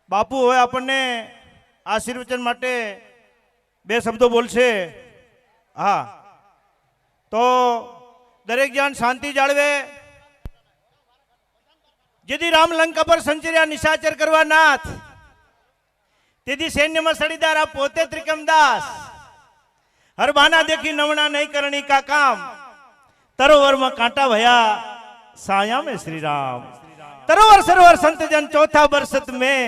બાપુ હવે આપણને આશીર્વચન માટે બે શબ્દો બોલશે. હા, તો દરેક જણ શાંતિ જાળવે. જેથી રામ લંકા પર સંચર્યા નિશાચર કરવા નાથ, તેથી સૈન્યમાં સડીદાર આ પોતે ત્રિકમદાસ. હર બાના દેખી નવણા નહીં કરણી કા કામ, તરોવરમાં કાંટા ભયા સાયા में श्री राम. તરોવર સરોવર સંત જન ચોથા બરસત में,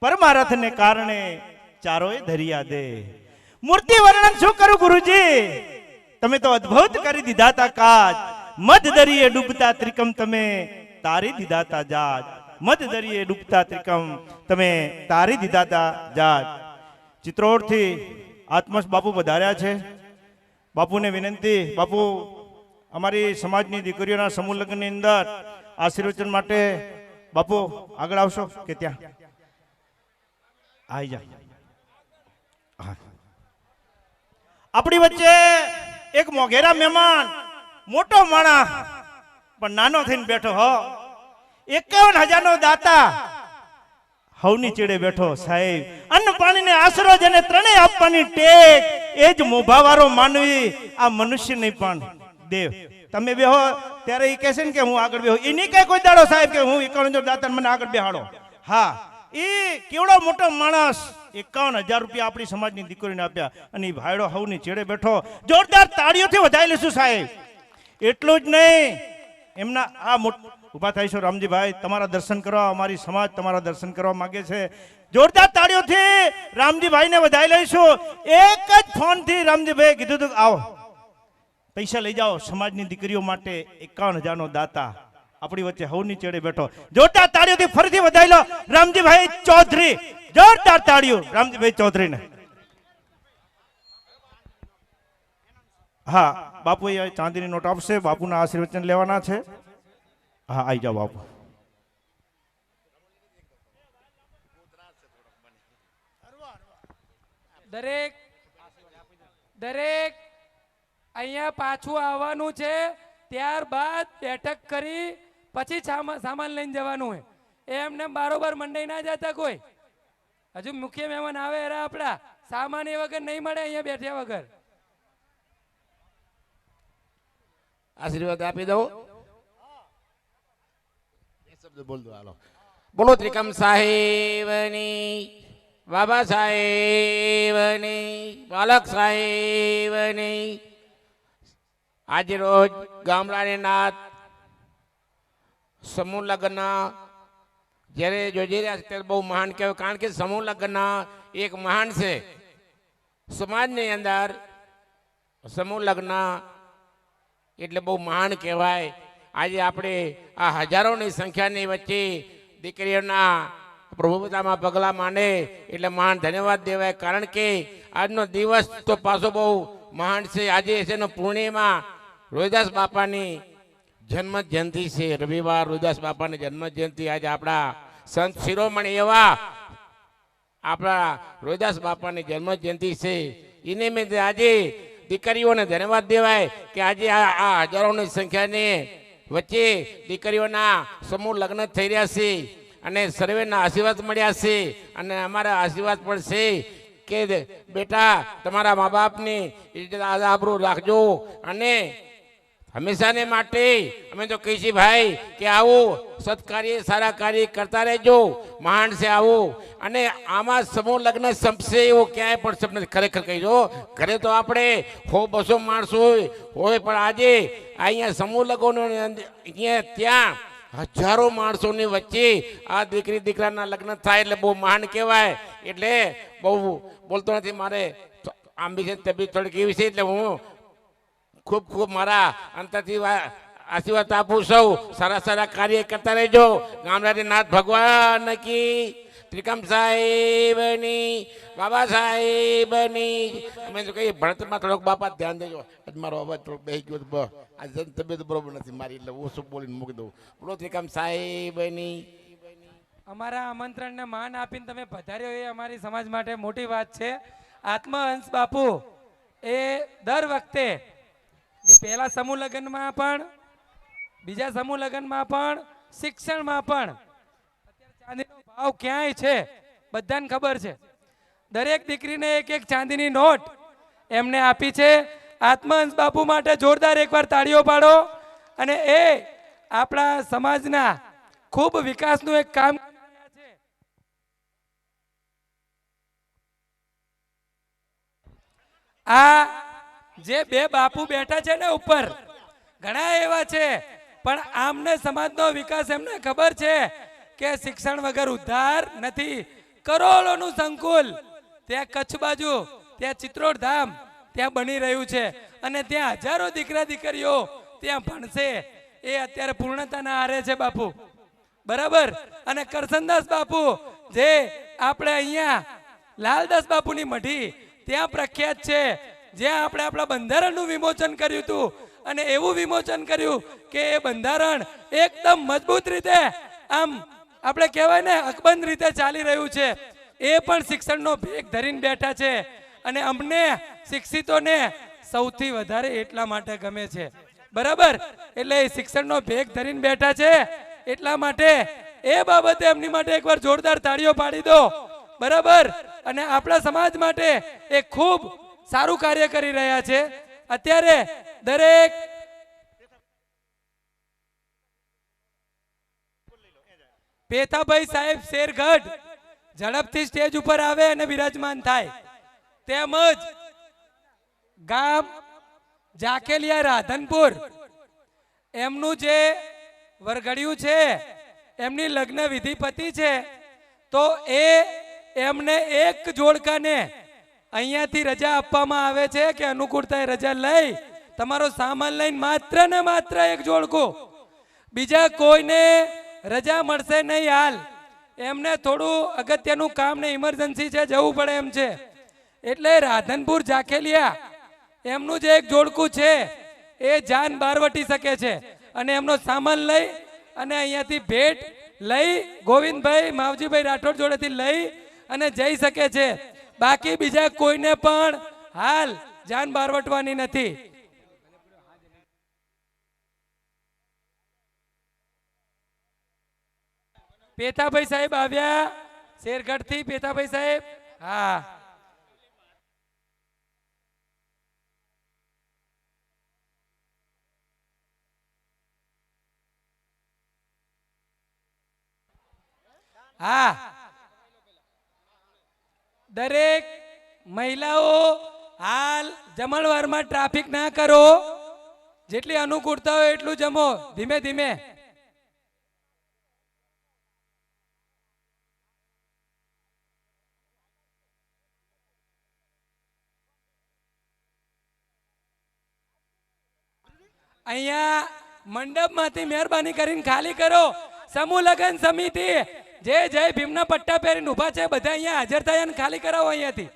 પરમારથ ને કારણે ચારોય ધરિયા દે. મૂર્તિ વર્ણન શું કરું ગુરુજી, તમે તો અદ્ભુત કરી દીધા તા કાજ. મધ દરિયે ડૂબતા ત્રિકમ તમે તારી દીધા તા જાજ. મધ દરિયે ડૂબતા ત્રિકમ તમે તારી દીધા તા જાજ. ચિત્રોડથી આત્મસ બાપુ વધાર્યા છે. બાપુને વિનંતી, બાપુ અમારી સમાજની દીકરીઓના સમૂહ લગ્નની અંદર આશીર્વચન માટે બાપુ આગળ આવશો કે ત્યાં આવી જા. આપણી વચ્ચે એક મોઘેરા મહેમાન, મોટો માણસ પણ નાનો થઈને બેઠો હો. 51,000 નો દાતા હવની ચેડે બેઠો સાહેબ. અન્ન પાણીને આશરો જેને ત્રણેય આપવાની ટેક, એ જ મોભાવાળો માનવી આ મનુષ્ય નહીં પણ દેવ. તમે બેહો ત્યારે એ કહેશે ને કે હું આગળ બેહો, એ નહીં કઈ કોઈ દાડો સાહેબ કે હું 51,000 દાતા મને આગળ બેહાડો. હા, એ કેવડો મોટો માણસ 51,000 રૂપિયા આપણી સમાજની દીકરીને આપ્યા અને એ ભાઈડો હવની ચેડે બેઠો. જોરદાર તાળીઓથી વધાવી લઈશું સાહેબ. એટલું જ નહીં, એમના આ ઉભા થાય છો રામજીભાઈ, તમારા દર્શન કરવા, અમારી સમાજ તમારા દર્શન કરવા માંગે છે. જોરદાર તાળીઓથી રામજીભાઈને વધાવી લઈશું. એક જ ફોનથી રામજીભાઈ કીધું હતું આવો પૈસા લઈ જાઓ સમાજની દીકરીઓ માટે. 51,000 નો દાતા આપણી વચ્ચે હવની ચેડે બેઠો. જોરદાર તાળીઓથી ફરીથી વધાવી લો રામજીભાઈ ચૌધરી. જોરદાર તાળીઓ રામજીભાઈ ચૌધરીને. હા, બાપુ એ ચાંદીની નોટ આપશે, બાપુના આશીર્વચન લેવાના છે. હા, આવી જાઓ બાપુ. દરેક અહીંયા પાછું આવવાનું છે. ત્યારબાદ બેઠક કરી પછી સામાન લઈને જવાનું હોય. એમને બારોબાર મંડાઈ ના જતા કોઈ. હજુ મુખ્ય મહેમાન આવે એરા આપડા સામાન એ વગર નહીં મળે અહીંયા બેઠ્યા વગર. આશીર્વાદ આપી દઉં. શબ્દ બોલ દો. હાલો, બોલો ત્રિકમ સાહેબની, બાબા સાહેબની, બાલક સાહેબની. આજે રોજ ગામડાની નાથ સમૂહ લગ્ન જ્યારે જોઈ રહ્યા છે ત્યારે બહુ મહાન કહેવાય. કારણ કે સમૂહ લગ્ન એક મહાન છે સમાજની અંદર. સમૂહ લગ્ન એટલે બહુ મહાન કહેવાય. આજે આપણે આ હજારોની સંખ્યાની વચ્ચે દીકરીઓના પ્રભુતામાં પગલાં માંડે એટલે મહાન ધન્યવાદ દેવાય. કારણ કે આજનો દિવસ તો પાછો બહુ મહાન છે. આજે છે પૂર્ણિમા, રોહિદાસ બાપાની જન્મ જયંતિ છે. રવિવાર રોહિદાસ બાપાની જન્મ જયંતિ. આજે આપણા સંત શિરોમણી એવા આપણા રોહિદાસ બાપાની જન્મ જયંતિ છે. એ નિમિત્તે આજે દીકરીઓને ધન્યવાદ દેવાય કે આજે આ હજારોની સંખ્યાની વચ્ચે દીકરીઓના સમૂહ લગ્ન થઈ રહ્યા છે અને સર્વેના આશીર્વાદ મળ્યા છે. અને અમારા આશીર્વાદ પણ છે કે બેટા તમારા મા બાપની આબરૂ રાખજો. અને હંમેશાને માટે અમે તો કહીએ છીએ ભાઈ કે આવું સત્કાર્ય સારા કાર્ય કરતા રહેજો. મહાન છે આવું. અને આમાં સમૂહ લગ્ન સંપશે એવું ક્યાંય પણ સપને ખરેખર કહીજો. ઘરે તો આપણે 100-200 માણસો હોય પણ આજે અહીંયા સમૂહ લગ્નો અહીંયા ત્યાં હજારો માણસોની વચ્ચે આ દીકરી દીકરાના લગ્ન થાય એટલે બહુ મહાન કહેવાય. એટલે બહુ બોલતો નથી, મારે આંબી છે તબિયત થોડીક એવી છે એટલે હું ખૂબ ખૂબ મારા અંતરથી આશીર્વાદ આપું. સૌ સારા સારા કાર્ય કરતા રહેજો. ગામડાની નાથ ભગવાન કી, ત્રિકમ સાહેબની, બાબા સાહેબની. અમે તો કહીએ ભણતરમાં થોડોક બાપા ધ્યાન દેજો. આજ મારો અવાજ થોડોક બેસી ગયો. આજે તબિયત બરોબર નથી મારી એટલે ઓછું બોલીને મૂકી દઉં. બોલો ત્રિકમ સાહેબની. અમારા આમંત્રણને માન આપીને તમે પધાર્યો એ અમારી સમાજ માટે મોટી વાત છે. આત્મહંસ બાપુ એ દર વખતે પહેલા સમૂહ લગ્નમાં પણ, બીજા સમૂહ લગ્નમાં પણ, શિક્ષણમાં પણ ચાંદીનો ભાવ ક્યાંય છે બધાને ખબર છે. દરેક દીકરીને એક એક ચાંદીની નોટ એમને આપી છે. આત્મહંસ બાપુ માટે જોરદાર એકવાર તાળીઓ પાડો. અને એ આપણા સમાજના ખૂબ વિકાસનું એક કામ કરી રહ્યા છે. આ જે બે બાપુ બેઠા છે ને ઉપર, ઘણા એવા છે, પણ આમને સમાજનો વિકાસ એમને ખબર છે કે શિક્ષણ વગર ઉદ્ધાર નથી. કરોડોનું સંકુલ ત્યાં કચ્છ બાજુ, ત્યાં ચિત્રોડ ધામ ત્યાં બની રહ્યું છે અને ત્યાં હજારો દીકરા દીકરીઓ ત્યાં ભણશે. એ અત્યારે પૂર્ણતાના આરે છે બાપુ, બરાબર. અને કરસનદાસ બાપુ જે આપણે અહીંયા લાલદાસ બાપુની મઢી ત્યાં પ્રખ્યાત છે, જ્યાં આપણે આપણા બંધારણનું વિમોચન કર્યું હતું અને એવું વિમોચન કર્યું કે એ બંધારણ એકદમ મજબૂત રીતે આમ આપણે કહેવાય ને અકબંધ રીતે ચાલી રહ્યું છે. એ પણ શિક્ષણનો ભેગ ધરીને બેઠા છે અને અમને શિક્ષિતોને સૌથી વધારે એટલા માટે ગમે છે, બરાબર. એટલે એ શિક્ષણનો ભેગ ધરીને બેઠા છે એટલા માટે એ બાબતે એમની માટે એકવાર જોરદાર તાળીઓ પાડી દો, બરાબર. અને આપણા સમાજ માટે એ ખૂબ સારું કાર્ય કરી રહ્યા છે. અત્યારે દરેક પેથાભાઈ સાહેબ શેરગઢ ઝડપથી સ્ટેજ ઉપર આવે અને બિરાજમાન થાય. તેમજ ગામ જાકેલિયા રાધનપુર એમનું જે વરઘડિયું છે, એમની લગ્ન વિધિ પતિ છે, તો એ એમને એક જોડકાને અહીંયાથી રજા આપવામાં આવે છે કે અનુકૂળતાએ રજા લઈ તમારો સામાન લઈને માત્ર ને માત્ર એક જોડકો, બીજા કોઈને રજા મળશે નહીં. હાલ એમને થોડું અગત્યનું કામ ને ઇમરજન્સી છે, જવું પડે એમ છે. એટલે રાધનપુર જાખેલિયા એમનું જે એક જોડકું છે એ જાન બારવટી શકે છે અને એમનો સામાન લઈ અને અહીંયાથી ભેટ લઈ ગોવિંદભાઈ માવજીભાઈ રાઠોડ જોડેથી લઈ અને જઈ શકે છે. બાકી બીજા કોઈને પણ હાલ જાન બારવટવાની નથી. પેથાભાઈ સાહેબ આવ્યા શેરગઢ થી. પેથાભાઈ સાહેબ, હા. હા, દરેક મહિલાઓ હાલ જમણવારમાં ટ્રાફિક ના કરો, જેટલી અનુકૂળતા હોય એટલું જમો, ધીમે ધીમે. અહીંયા મંડપમાંથી મહેરબાની કરીને ખાલી કરો. સમૂહ લગ્ન સમિતિ જે જય ભીમના પટ્ટા પહેરીને ઉભા છે બધા અહીંયા હાજર થાય અને ખાલી કરાવો. અહીંયાથી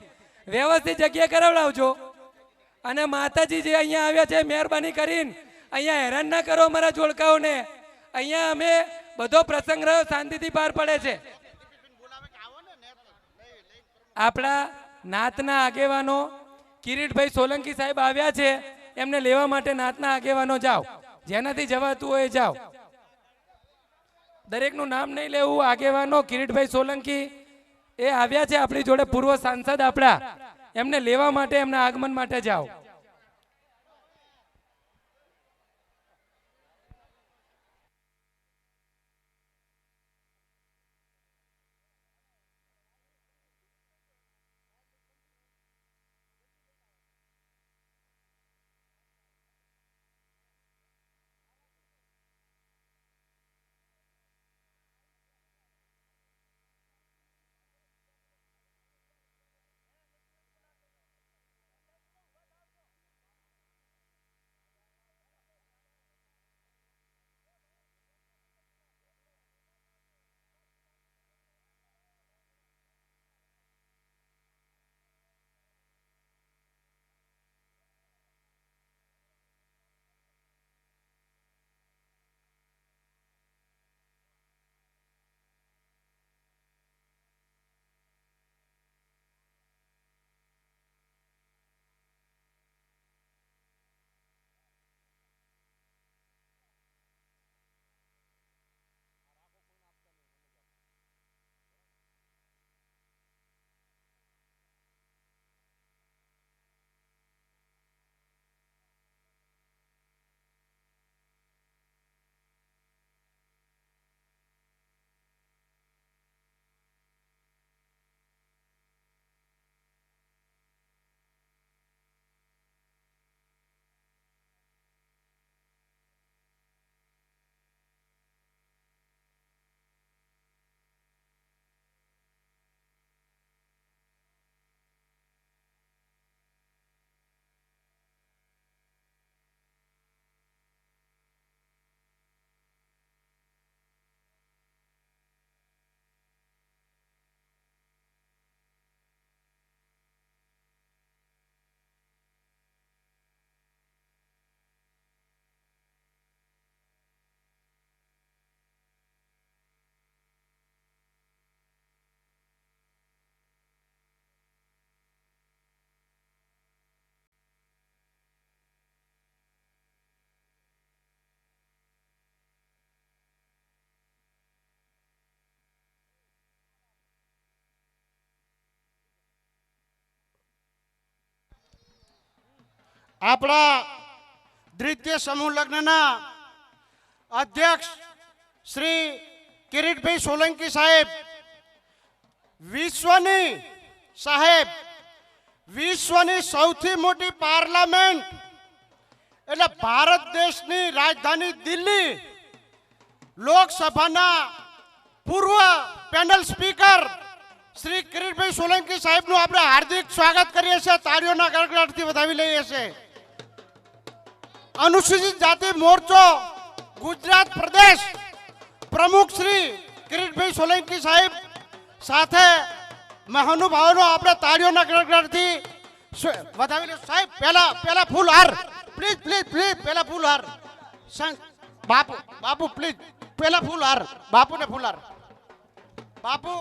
વ્યવસ્થિત જગ્યા કરાવડાવજો. અને માતાજી જે અહીંયા આવ્યા છે મહેરબાની કરીને અહીંયા હેરાન ના કરો અમારા જોડકાઓને. અહીંયા અમે બધો પ્રસંગ રહ્યો શાંતિથી પાર પડે છે. આપણા નાતના આગેવાનો કિરીટભાઈ સોલંકી સાહેબ આવ્યા છે, એમને લેવા માટે નાતના આગેવાનો જાઓ, જેનાથી જવાતું હોય જાઓ. દરેકનું નામ નહીં લેવું. આગેવાનો કિરીટભાઈ સોલંકી એ આવ્યા છે આપણી જોડે, પૂર્વ સાંસદ આપણા, એમને લેવા માટે એમના આગમન માટે જાઓ. આપણા દ્વિતીય સમૂહ લગ્નના અધ્યક્ષ શ્રી કિરીટભાઈ સોલંકી સાહેબ, વિશ્વની સૌથી મોટી પાર્લામેન્ટ એટલે ભારત દેશની રાજધાની દિલ્હી લોકસભાના પૂર્વ પેનલ સ્પીકર શ્રી કિરીટભાઈ સોલંકી સાહેબનું આપણે હાર્દિક સ્વાગત કરીએ છીએ, તાળીઓના ગડગડાટથી વધાવી લઈએ છીએ. અનુસૂચિત જાતિ મોરચો ગુજરાત પ્રદેશ પ્રમુખ શ્રી કિરીટભાઈ સોલંકી સાહેબ સાથે મહાનુભાવોનો આપણે તાળીઓના ગડગડાટથી વધાવી લઈએ. સાહેબ પહેલા ફૂલ હાર પ્લીઝ પહેલા ફૂલ હાર. બાપુ પ્લીઝ પહેલા ફૂલ હાર, બાપુને ફૂલ હાર. બાપુ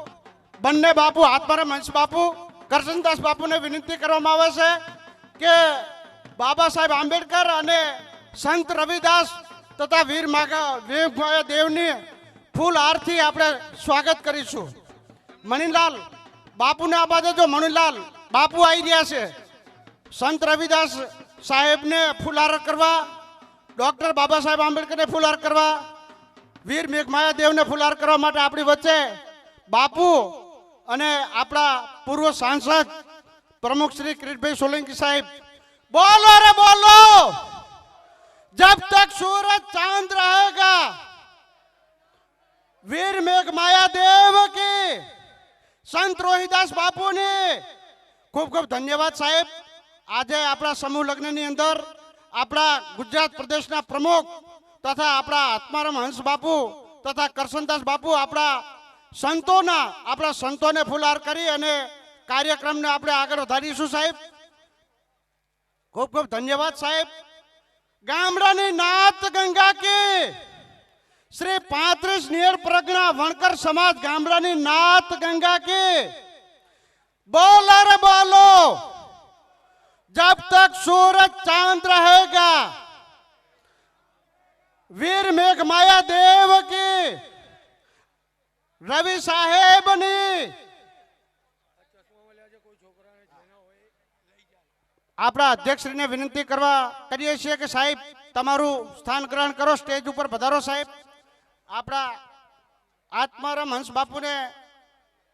બંને બાપુ આત્મારામ હંસ બાપુ, કરશનદાસ બાપુને વિનંતી કરવામાં આવે છે કે બાબા સાહેબ આંબેડકર અને સંત રવિદાસ તથા વીર માયા દેવની ફૂલ હારથી આપણે સ્વાગત કરીશું. મણિલાલ બાપુને આબા દેજો. મણિલાલ બાપુ આવી રહ્યા છે. સંત રવિદાસ સાહેબને ફૂલહાર કરવા, ડોક્ટર બાબા સાહેબ આંબેડકરને ફૂલહાર કરવા, વીર મેઘમાયા દેવને ફૂલહાર કરવા માટે આપણી વચ્ચે બાપુ અને આપણા પૂર્વ સાંસદ પ્રમુખ શ્રી કિરીટભાઈ સોલંકી સાહેબ. બોલો રે બોલો, જબ તક सूरज चांद रहेगा, वीर मेघ माया देव की, संत रोहिदास बापू ने खूब खूब धन्यवाद साहेब. આજે આપણા સમૂહ લગ્નની અંદર આપણા ગુજરાત પ્રદેશના પ્રમુખ તથા આપણા આત્મારામ હંસ બાપુ તથા કરશનદાસ બાપુ આપણા સંતોને ફૂલહાર કરી અને કાર્યક્રમને આપણે આગળ વધારીશું સાહેબ. ખૂબ ખૂબ ધન્યવાદ સાહેબ. ગામડાની નાત ગંગા કી શ્રી 35 નિયર પ્રજ્ઞા વણકર સમાજ ગામડાની નાત ગંગા કી. બોલો રે બોલો, जब तक सूरज चांद रहेगा, वीर मेघ माया देव की, रवि साहेब ની આપણા અધ્યક્ષશ્રીને વિનંતી કરીએ છીએ કે સાહેબ તમારું સ્થાન ગ્રહણ કરો, સ્ટેજ ઉપર પધારો સાહેબ. આપણા આત્મારામ હંસ બાપુને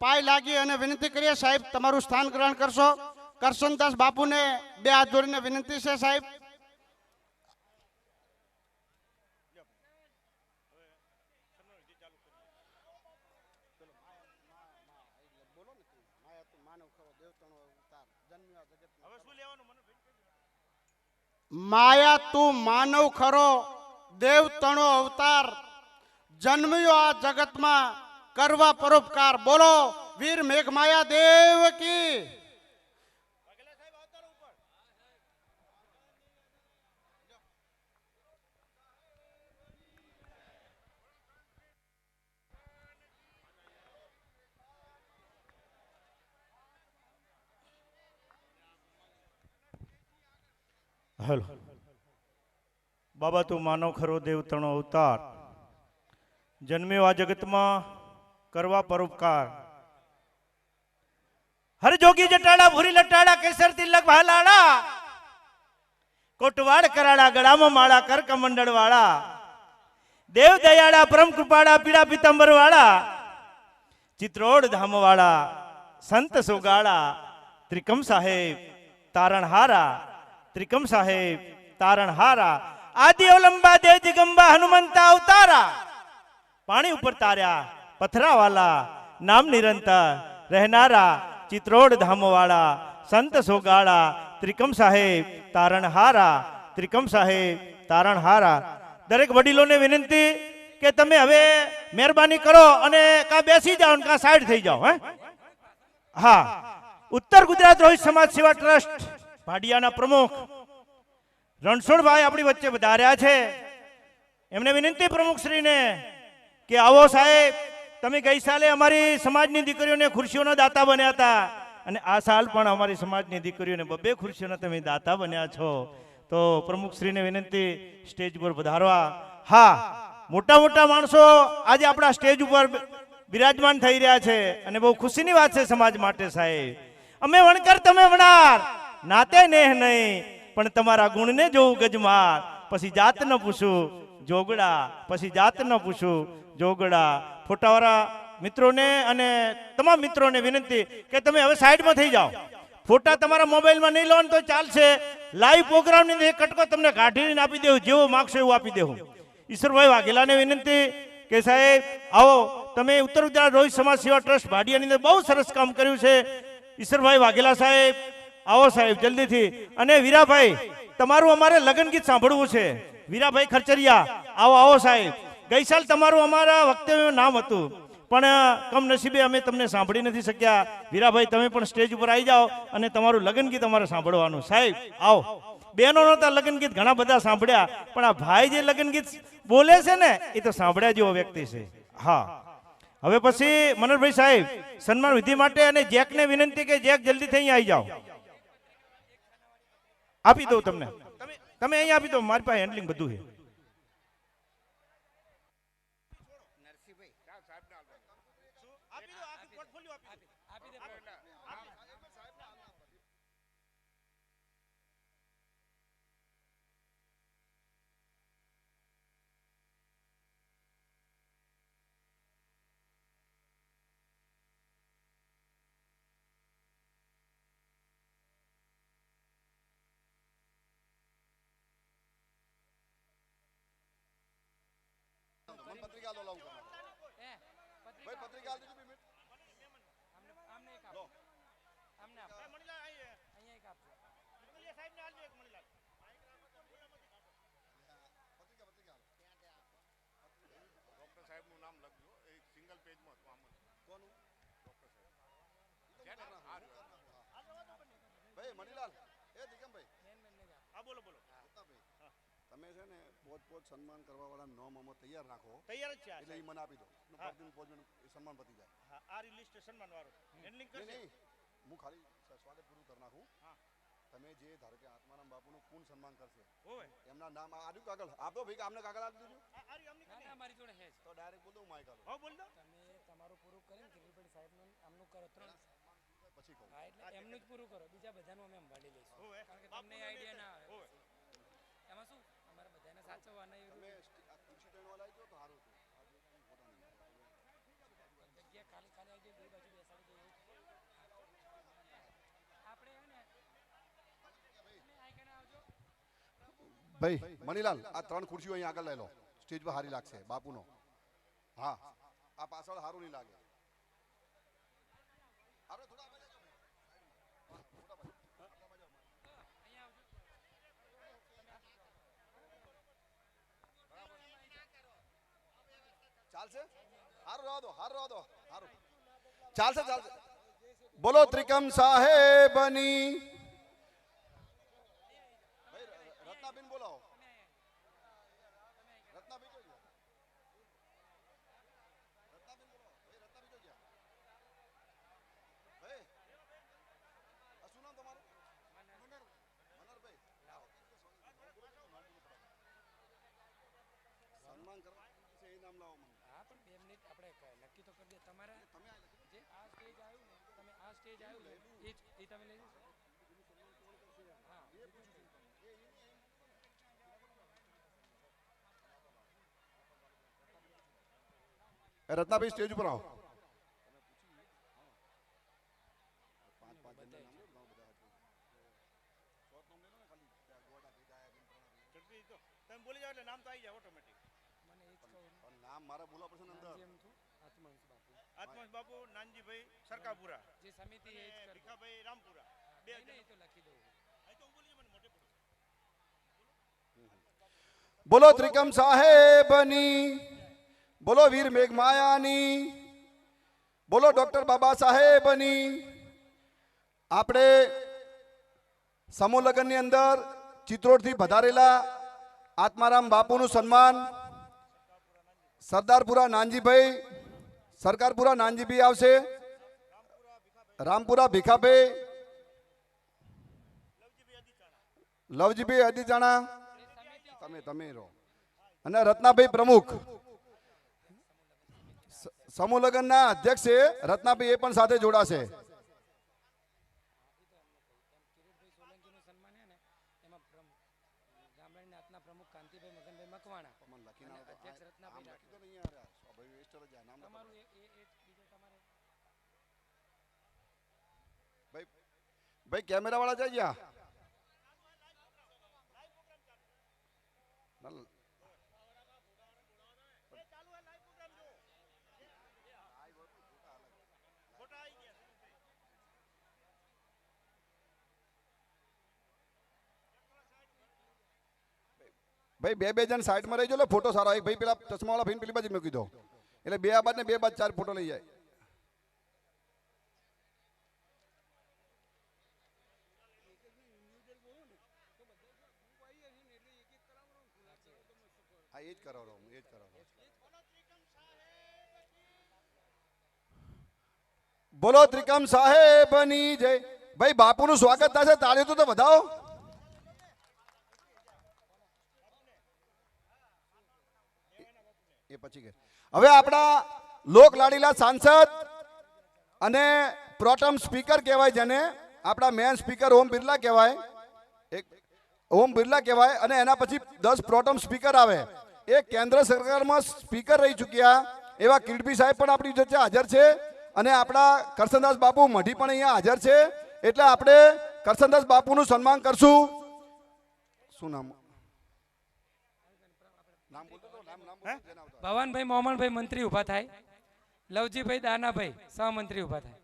પાય લાગી અને વિનંતી કરીએ સાહેબ તમારું સ્થાન ગ્રહણ કરશો. કરશનદાસ બાપુને બે હાથ જોડીને વિનંતી છે સાહેબ. માયા તું માનવ ખરો, દેવ તણો અવતાર, જન્મ્યો આ જગતમાં કરવા પરોપકાર. બોલો વીર મેઘ માયા દેવ કી. હેલો. બાબા તું માનવ ખરો, દેવ તણો અવતાર, જન્મ્યો આ જગતમાં કરવા પરોપકાર. હર જોગી જટાડા ભૂરી લટાડા કેસર તિલક ભાલાડા, કોટવાડ કરાડા ગળામાં માળા કર કમંડળ વાળા, દેવ દયાળા પરમ કૃપાળા પીડા પીતાંબર વાળા, ચિત્રોડ ધામ વાળા સંત સુગાળા, ત્રિકમ સાહેબ તારણહારા, ત્રિકમ સાહેબ તારણહારા, આદિ અવલંબા દેવ દિગંબા હનુમંતા અવતારા, પાણી ઉપર તાર્યા પથરાવાલા, નામ નિરંતર રહેનારા, ચિત્રોડ ધામવાળા સંત સોગાળા, ત્રિકમ સાહેબ તારણહારા, ત્રિકમ સાહેબ તારણહારા. દરેક વડીલોને વિનંતી કે તમે હવે મહેરબાની કરો અને કા બેસી જાઓ ને કા સાઈડ થઈ જાઓ. હા, ઉત્તર ગુજરાત રોહિત સમાજ સેવા ટ્રસ્ટ ભાડિયાના પ્રમુખ રણછોડભાઈ આપણી વચ્ચે વધાર્યા છે. એમને વિનંતી પ્રમુખશ્રીને કે આવો સાહેબ, તમે ગઈ સાલે અમારી સમાજની દીકરીઓને ખુરશીઓના દાતા બન્યા હતા અને આ સાલ પણ અમારી સમાજની દીકરીઓને 2 ખુરશીઓના તમે દાતા બન્યા છો. તો પ્રમુખશ્રીને વિનંતી સ્ટેજ ઉપર વધારવા. હા, મોટા મોટા માણસો આજે આપણા સ્ટેજ ઉપર બિરાજમાન થઈ રહ્યા છે અને બહુ ખુશીની વાત છે સમાજ માટે સાહેબ. અમે વણકર તમે વણાર, નાતે નેહ નહીં, પણ તમારા ગુણને જોઉં ગજમાર, પછી જાત ન પૂછું જોગડા, પછી જાત ન પૂછું જોગડા. ફોટાવાળા મિત્રોને અને તમામ મિત્રોને વિનંતી કે તમે હવે સાઈડમાં થઈ જાઓ. ફોટા તમારા મોબાઈલમાં નહીં લો ને તો ચાલશે. લાઈવ પ્રોગ્રામની અંદર એક કટકો તમને કાઢીને આપી દેવું, જેવો માગશો એવું આપી દેવું. ઈશ્વરભાઈ વાઘેલાને વિનંતી કે સાહેબ આવો, તમે ઉત્તર ગુજરાત રોહિત સમાજ સેવા ટ્રસ્ટ ભાડિયાની અંદર બહુ સરસ કામ કર્યું છે. ઈશ્વરભાઈ વાઘેલા સાહેબ આવો સાહેબ જલ્દીથી. અને વીરાભાઈ તમારું અમારે લગ્ન ગીત સાંભળવું છે. વીરાભાઈ ખરચરિયા આવો આવો સાહેબ. ગઈ સાલ તમારું અમારા વક્તવ્યનું નામ હતું પણ કમનસીબે અમે તમને સાંભળી નથી શક્યા. વીરાભાઈ તમે પણ સ્ટેજ ઉપર આવી જાઓ અને તમારું લગ્ન ગીત અમારે સાંભળવાનું. સાહેબ આવો. બહેનો નહોતા લગ્ન ગીત ઘણા બધા સાંભળ્યા, પણ આ ભાઈ જે લગ્ન ગીત બોલે છે ને એ તો સાંભળ્યા જેવો વ્યક્તિ છે. હા, હવે પછી મનોહરભાઈ સાહેબ સન્માન વિધિ માટે અને જેકને વિનંતી કે જેક જલ્દીથી અહીંયા આવી જાઓ. આપી દઉં તમને, તમે અહીંયા આપી દો, મારી પાસે હેન્ડલિંગ બધું છે. પત્રિકા લો લાવું ભાઈ પત્રિકા દીધી 2 મિનિટ આમને એક આપો, આમને આપો, અહીંયા એક આપો. ડોક્ટર સાહેબ નું નામ લખજો, એક સિંગલ પેજમાં હતું. આમ કોનું ડોક્ટર સાહેબ ભાઈ મણીલાલ એ દિગમભાઈ હા બોલો બોલો. તમે છે ને પોત સન્માન કરવા વાળા નોમમાં તૈયાર રાખો. તૈયાર જ છે એટલે ઈ મને આપી દો. સન્માન પતી જાય. હા, આ લિસ્ટ સન્માન વાળું હેન્ડલિંગ કરશે. નહીં હું ખાલી સ્વાગત પૂરું કરી નાખું. હા, તમે જે ધારો કે આત્મારામ બાપુનું પૂર્ણ સન્માન કરશે, ઓય એમના નામ આર્યું કાગળ આપો ભાઈ, આમને કાગળ આપી દીધું ના ના મારી જોડે હે જ. તો ડાયરેક્ટ બોલ દઉં માઇક આલો હા બોલ દો. તમે તમારું પૂરું કરીને કિરીટભાઈ સાહેબનું આમનું કરો 3. પછી કહું. હા એટલે એમનું જ પૂરું કરો, બીજા બધાનું અમે સંભાળી લઈશું. ઓવે. કારણ કે તમને આઈડિયા ના આવે. ઓવે. એમાં શું અમારે બધાને સાચવવાના એવું તમે આ ખુરશી ટેણો લાવી દો તો સારું હતું. જગ્યા ખાલી ખાલી આવી જાય, બે બાજુ બેસાડી દઈએ. આપણે હે ને તમે આઈકને આવજો. ભાઈ મણીલાલ આ 3 ખુરશીઓ અહીં આગળ લઈ લો, સ્ટેજ પર સારી લાગશે બાપુનો. હા આ પાછળ સારું નહીં લાગે. આપણે થોડા આગળ જાઓ. ચાલશે? હારું રહેવા દો, હારું રહેવા દો, હારું. ચાલશે ચાલશે. બોલો ત્રિકમ સાહેબની. ભાઈ રત્નાબેન બોલાવો. રત્નાબેન જો ગયા. રત્નાબેન બોલાવો. ભાઈ રત્નાબેન જો ગયા. ભાઈ આ શું નામ તમારું? મનરભાઈ. સન્માન કરવા છે એ નામ લાવો મને. હા પણ 2 મિનિટ આપણે નક્કી તો કરી દે. તમારા તમે આ જે આ સ્ટેજ આવ્યું ને, તમે આ સ્ટેજ આવ્યું ને એ તમે લઈ જશો. હા રત્નાભાઈ સ્ટેજ ઉપર આવો. તમે બોલી જાઓ એટલે નામ તો આવી જાય ઓટોમેટિક. મને એ જ કહું ને. નામ મારા બોલવા પડશે ને અંદર. જેમ થયું આત્માંશ બાપુ, આત્માસ બાપુ, નાનજીભાઈ સરકાપુરા, જે સમિતિ એ જ અને કરજો. ભીખાભાઈ રામપુરા. બે નહીં, નહીં, એ તો લખી દઉં. અહીં તો હું બોલી જાઉં, મને મોઢે પડું. બોલો ત્રિકમ સાહેબની, બોલો વીર મેઘમાયાની, બોલો ડોક્ટર બાબા સાહેબની. આપણે સમૂહ લગ્નની અંદર ચિત્રોડથી પધારેલા આત્મારામ બાપુનું સન્માન સરદારપુરા નાનજીભાઈ, સરકારપુરા નાનજીભાઈ આવશે. રામપુરા ભીખાભાઈ, લવજીભાઈ અદીચાણા, તમે રહો. અને રત્નાભાઈ પ્રમુખ સમૂહ લગ્નના અધ્યક્ષ છે રત્નાભાઈ, એ પણ સાથે જોડાશે. કિરીટભાઈ સોલંકીનું સન્માન છે ને એમાં ભાઈ કેમેરા વાળા જાય ગયા ભાઈ બે જણ સાઈડમાં રહી જો ફોટો સારો આવે ભાઈ પેલા ચશ્માવાળા ભાઈને પેલી બાજુ મૂકી દો એટલે બે આ બાદ ને બે બાદ 4 ફોટો લઈ જાય હા એ જ કરાવો એ જ કરાવો બોલો ત્રિકમ સાહેબની જય ભાઈ બાપુનું સ્વાગત થશે તાળીઓ તો વધાવો એ પછી કે હવે આપણા લોક લાડીલા સાંસદ અને પ્રોટમ સ્પીકર કહેવાય જેને આપણા મેન સ્પીકર ઓમ બિરલા કહેવાય એક ઓમ બિરલા કહેવાય અને એના પછી 10 પ્રોટમ સ્પીકર આવે એ કેન્દ્ર સરકારમાં સ્પીકર રહી ચૂક્યા એવા કિડબી સાહેબ પણ આપણી વચ્ચે હાજર છે અને આપણા કરશનદાસ બાપુ મઢી પણ અહીંયા હાજર છે એટલે આપણે કરશનદાસ બાપુનું સન્માન કરશું શું નામ નામ બોલતો તો નામ ભવાનભાઈ મોહનભાઈ મંત્રી ઊભા થાય લવજીભાઈ દાનાભાઈ સહમંત્રી ઊભા થાય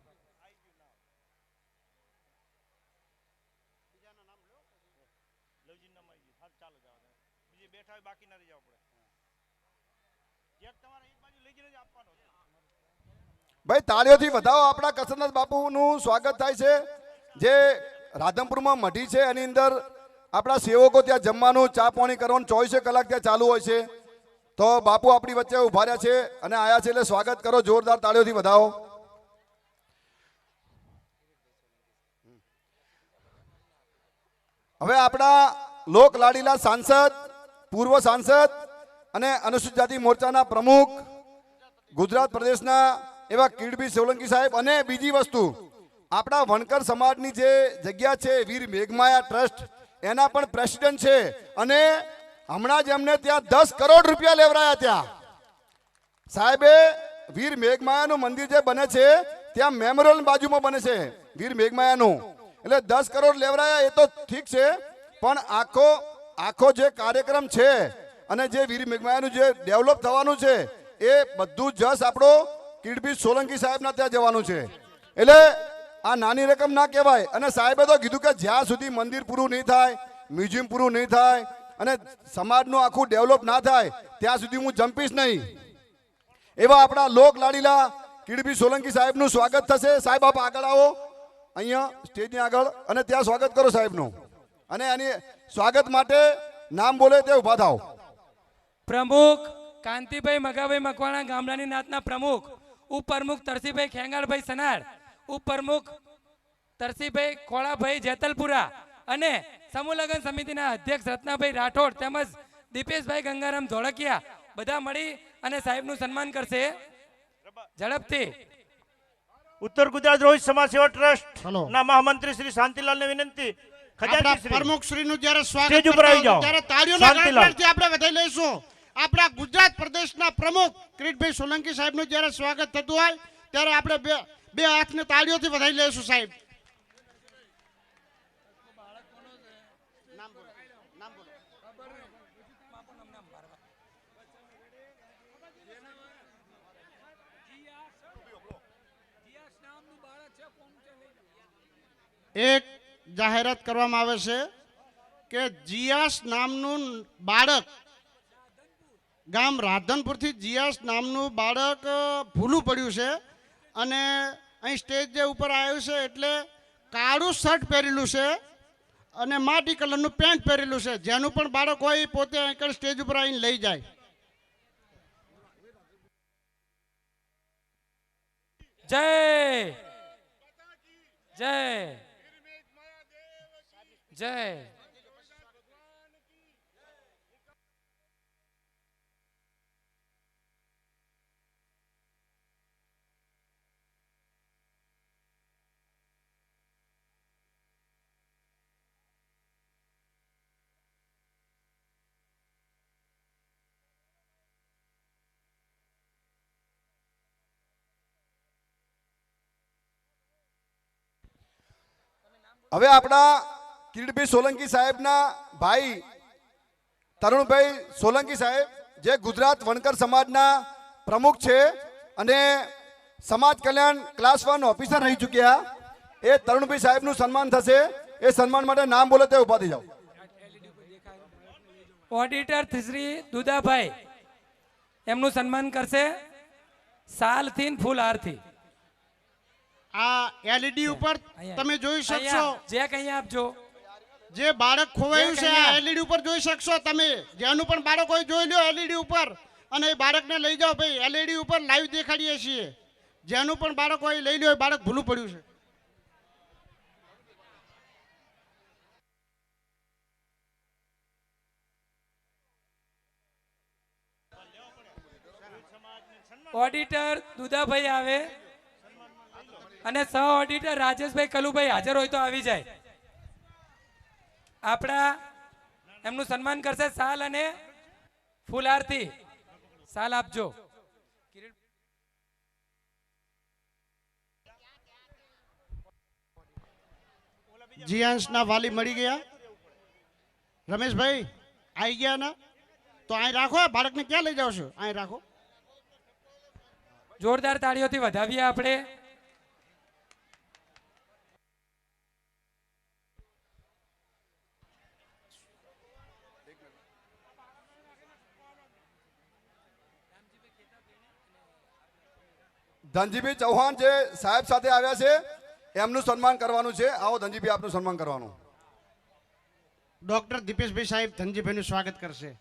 ભાઈ તાળીઓથી વધાવો આપણા કરશનદાસ બાપુનું સ્વાગત થાય છે જે રાધનપુરમાં મઢી છે એની અંદર આપણા સેવકો ત્યાં જમવાનું ચા પાણી કરવાનું 24 કલાક ત્યાં ચાલુ હોય છે તો બાપુ આપણી વચ્ચે ઉભા રહ્યા છે અને આયા છે એટલે સ્વાગત કરો જોરદાર તાળીઓથી વધાવો હવે આપણા લોક લાડીલા સાંસદ પૂર્વ સાંસદ અને અનુસૂચિત જાતિ મોરચાના પ્રમુખ ગુજરાત પ્રદેશના એવા કિડબી સોલંકી સાહેબ અને બીજી વસ્તુ આપણા વણકર સમાજની જે જગ્યા છે વીર મેઘમાયા ટ્રસ્ટ એના પણ પ્રેસિડેન્ટ છે અને હમણાં જ એમને ત્યાં 10 કરોડ રૂપિયા લેવરાયા ત્યાં સાહેબે વીર મેઘમાયાનું મંદિર જે બને છે ત્યાં મેમોરિયલ બાજુમાં બને છે વીર મેઘમાયાનું એટલે 10 કરોડ લેવરાયા એ તો ઠીક છે પણ આખો જે કાર્યક્રમ છે અને જે વીર મેઘમાયાનું જે ડેવલપ થવાનું છે એ બધું જસ આપણો કિડબી સોલંકી સાહેબના ત્યાં જવાનું છે એટલે આ નાની રકમ ના કહેવાય અને સાહેબે તો કીધું કે જ્યાં સુધી મંદિર પૂરું નહીં થાય મ્યુઝિયમ પૂરું નહીં થાય અને સમાજનું આખું ડેવલપ ના થાય ત્યાં સુધી હું જંપીશ નહીં એવા આપણા લોક લાડીલા કિડબી સોલંકી સાહેબનું સ્વાગત થશે સાહેબ આપ આગળ આવો અહીંયા સ્ટેજની આગળ અને ત્યાં સ્વાગત કરો સાહેબનું અને એની સ્વાગત માટે નામ બોલે તે ઊભા થાવ પ્રમુખ કાંતિભાઈ મગાભાઈ મકવાણા ગામડાની નાતના પ્રમુખ ઉપપ્રમુખ તરસીભાઈ ખેંગાળભાઈ સનાર ઉપપ્રમુખ તરસીભાઈ ખોળાભાઈ જેતલપુરા અને સમૂહ લગ્ન સમિતિના અધ્યક્ષ રત્નાભાઈ રાઠોડ તેમજ દીપેશભાઈ ગંગારામ ધોળકિયા બધા મળી અને સાહેબનું સન્માન કરશે ઝડપથી ઉત્તર ગુજરાત રોહિત સમાજ સેવા ટ્રસ્ટ હલો. ના મહામંત્રી શ્રી શાંતિલાલને વિનંતી આપણા ખજાનચી શ્રી પ્રમુખ શ્રીનું જ્યારે સ્વાગત સ્ટેજ ઉપર આવી જાઓ. ત્યારે તાળીઓના શાંતિલાલ. ગણગણથી આપણે વધાઈ લઈશું આપણા ગુજરાત પ્રદેશના પ્રમુખ કિરીટભાઈ સોલંકી સાહેબનું જ્યારે સ્વાગત થતું હોય ત્યારે આપણે બે હાથને તાળીઓથી વધાઈ લઈશું સાહેબ એક જાહેરાત કરવામાં આવે છે કે જીયાસ નામનું બાળક ગામ રાધનપુરથી જીયાસ નામનું બાળક ભૂલું પડ્યું છે અને અહીં સ્ટેજ જે ઉપર આવ્યું છે એટલે કાળું શર્ટ પહેરેલું છે અને માટી કલરનું પેન્ટ પહેરેલું છે જેનું પણ બાળક હોય એ પોતે અહીં સ્ટેજ ઉપર આવીને લઈ જાય જય જય જય હવે આપણા કિરીટભાઈ સોલંકી સાહેબના ભાઈ તરુણભાઈ સોલંકી સાહેબ જે ગુજરાત વણકર સમાજના પ્રમુખ છે અને સમાજ કલ્યાણ ક્લાસ 1 ઓફિસર રહી ચૂક્યા, એ તરુણભાઈ સાહેબનું સન્માન થશે. એ સન્માન માટે નામ બોલે તે ઉભા થઈ જાઓ. ઓડિટર શ્રી દુદાભાઈ એમનું સન્માન કરશે સાલથી ને ફૂલહારથી. આ એલઈડી ઉપર તમે જોઈ શકશો, અહીંયા જે કઈ આપજો. જે બાળક ખોવાયું છે જે આ કન્યા. એલઈડી ઉપર જોઈ શકશો તમે. જેનું પણ બાળક હોય જોઈ લો એલઈડી ઉપર અને એ બાળકને લઈ જાઓ ભાઈ. એલઈડી ઉપર લાઈવ દેખાડીએ છીએ. જેનું પણ બાળક હોય લઈ લો. એ બાળક ભૂલું પડ્યું છે. ઓડિટર દુદાભાઈ આવે અને સહ ઓડિટર રાજેશભાઈ કલુભાઈ હાજર હોય તો આવી જાય. આપણા એમનું સન્માન કરશે સાલ અને ફૂલહારથી. સાલ આપજો. જીયાંશના વાલી મળી ગયા. રમેશભાઈ આવી ગયા ના? તો અહીં રાખો. આ બાળકને ક્યાં લઈ જાઓ છો? અહીં રાખો. જોરદાર તાળીઓથી વધાવીએ આપણે. ધનજીભાઈ ચૌહાણ જે સાહેબ સાથે આવ્યા છે એમનું સન્માન કરવાનું છે. આવો ધનજીભાઈ, આપનું સન્માન કરવાનું. ડોક્ટર દીપેશભાઈ સાહેબ ધનજીભાઈનું સ્વાગત કરશે.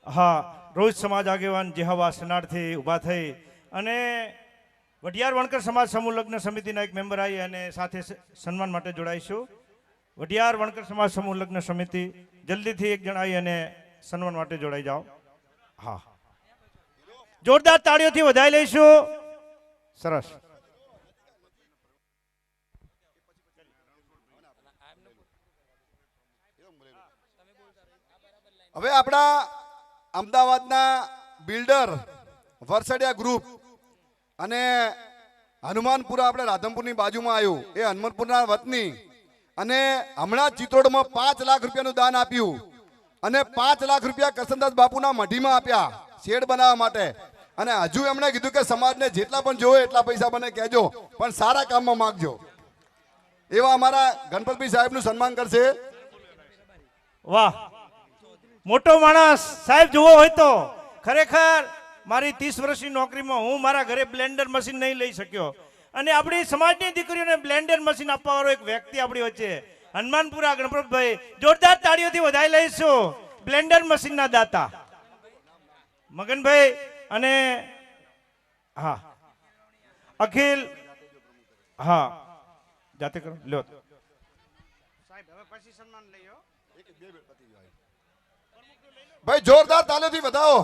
હા, રોહિત સમાજ આગેવાન જેહાવા સનાડથી ઊભા થઈ અને વઢિયાર વણકર સમાજ સમૂહ લગ્ન સમિતિના એક મેમ્બર આવી અને સાથે સન્માન માટે જોડાઈશું. વઢિયાર વણકર સમાજ સમૂહ લગ્ન સમિતિ જલ્દીથી એક જણ આવી અને સન્માન માટે જોડાઈ જાઓ. હા, જોરદાર તાળીઓથી વધાઈ લઈશું. સરસ. હવે આપણા અમદાવાદના બિલ્ડર વરસડિયા ગ્રુપ અને હનુમાનપુરા આપણે રાધનપુરની બાજુમાં આવ્યું એ હનુમાનપુરના વતની અને હમણાં જ ચિત્રોડમાં 5 લાખ રૂપિયાનું દાન આપ્યું અને 5 લાખ રૂપિયા કરસનદાસ બાપુના મઢીમાં આપ્યા શેડ બનાવવા માટે. અને હજુ એમણે કીધું કે સમાજને જેટલા પણ જોવે એટલા પૈસા મને કહેજો પણ સારા કામમાં માગજો. એવા અમારા ગણપતભાઈ સાહેબનું સન્માન કરશે. વાહ, મોટો માણસ સાહેબ જોવો હોય તો ખરેખર મારી 30 વર્ષની નોકરીમાં હું મારા ઘરે બ્લેન્ડર મશીન નહીં લઈ શક્યો અને આપણી સમાજની દીકરીઓને બ્લેન્ડર મશીન આપવા વાળો એક વ્યક્તિ આપણી વચ્ચે હનુમાનપુરા ગણપતભાઈ. જોરદાર તાળીઓથી વધાઈ લઈશું. બ્લેન્ડર મશીનના દાતા મગનભાઈ અને હા અખિલ. હા, જાતે કરો લ્યો. સાહેબ હવે પછી સન્માન લઈ. ભાઈ જોરદાર તાળીઓથી વધાવો.